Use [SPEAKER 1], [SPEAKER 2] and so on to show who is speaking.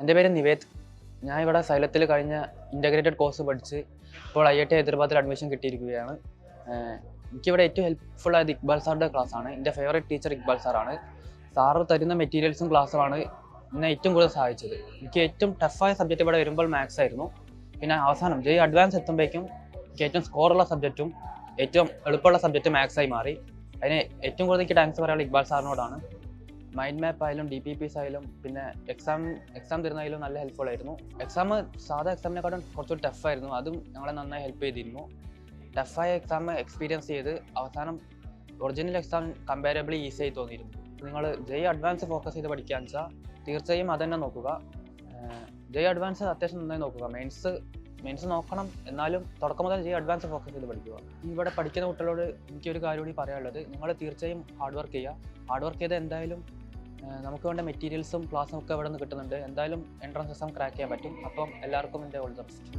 [SPEAKER 1] എൻ്റെ പേര് നിവേദ്. ഞാൻ ഇവിടെ സൈലത്തിൽ കഴിഞ്ഞ ഇൻ്റഗ്രേറ്റഡ് കോഴ്സ് പഠിച്ച് ഇപ്പോൾ IIT ഹൈദരാബാദിൽ അഡ്മിഷൻ കിട്ടിയിരിക്കുകയാണ്. എനിക്കിവിടെ ഏറ്റവും ഹെൽപ്ഫുൾ ആയത് ഇക്ബാൽ സാറിൻ്റെ ക്ലാസ്സാണ്. എൻ്റെ ഫേവറേറ്റ് ടീച്ചർ ഇക്ബാൽ സാറാണ്. സാറ് തരുന്ന മെറ്റീരിയൽസും ക്ലാസ്സുമാണ് എന്നെ ഏറ്റവും കൂടുതൽ സഹായിച്ചത്. എനിക്ക് ഏറ്റവും ടഫായ സബ്ജക്റ്റ് ഇവിടെ വരുമ്പോൾ മാത്സ് ആയിരുന്നു. പിന്നെ അവസാനം അഡ്വാൻസ് എത്തുമ്പോഴേക്കും എനിക്ക് ഏറ്റവും സ്കോറുള്ള സബ്ജക്റ്റും ഏറ്റവും എളുപ്പമുള്ള സബ്ജക്റ്റ് മാത്സായി മാറി. അതിന് ഏറ്റവും കൂടുതൽ എനിക്ക് താങ്ക്സ് പറയാനുള്ള ഇക്ബാൽ സാറിനോടാണ്. മൈൻഡ് മാപ്പ് ആയാലും DPPs ആയാലും പിന്നെ എക്സാം തരുന്നതിലും നല്ല ഹെൽപ്ഫുൾ ആയിരുന്നു. സാധാ എക്സാമിനെക്കാളും കുറച്ചുകൂടി ടഫായിരുന്നു. അതും ഞങ്ങളെ നന്നായി ഹെൽപ്പ് ചെയ്തിരുന്നു. ടഫായ എക്സാം എക്സ്പീരിയൻസ് ചെയ്ത് അവസാനം ഒറിജിനൽ എക്സാം കമ്പാരബിളി ഈസി ആയി തോന്നിയിരുന്നു. നിങ്ങൾ അഡ്വാൻസ് ഫോക്കസ് ചെയ്ത് പഠിക്കുകയെന്ന് വെച്ചാൽ തീർച്ചയായും അത് തന്നെ നോക്കുക. അഡ്വാൻസ് അത്യാവശ്യം നന്നായി നോക്കുക. മെയിൻസ് നോക്കണം, എന്നാലും തുടക്കം മുതൽ അഡ്വാൻസ് ഫോക്കസ് ചെയ്ത് പഠിക്കുക. ഇവിടെ പഠിക്കുന്ന കുട്ടികളോട് എനിക്കൊരു കാര്യം കൂടി പറയാനുള്ളത്, നിങ്ങൾ തീർച്ചയായും ഹാർഡ് വർക്ക് ചെയ്താൽ എന്തായാലും നമുക്ക് വേണ്ട മെറ്റീരിയൽസും ക്ലാസ്സും ഒക്കെ ഇവിടെ നിന്ന് കിട്ടുന്നുണ്ട്. എന്തായാലും എൻട്രൻസ് എക്സാം ക്രാക്ക് ചെയ്യാൻ പറ്റും. അപ്പം എല്ലാവർക്കും എൻ്റെ ഓൾ ദ ബെസ്റ്റ്.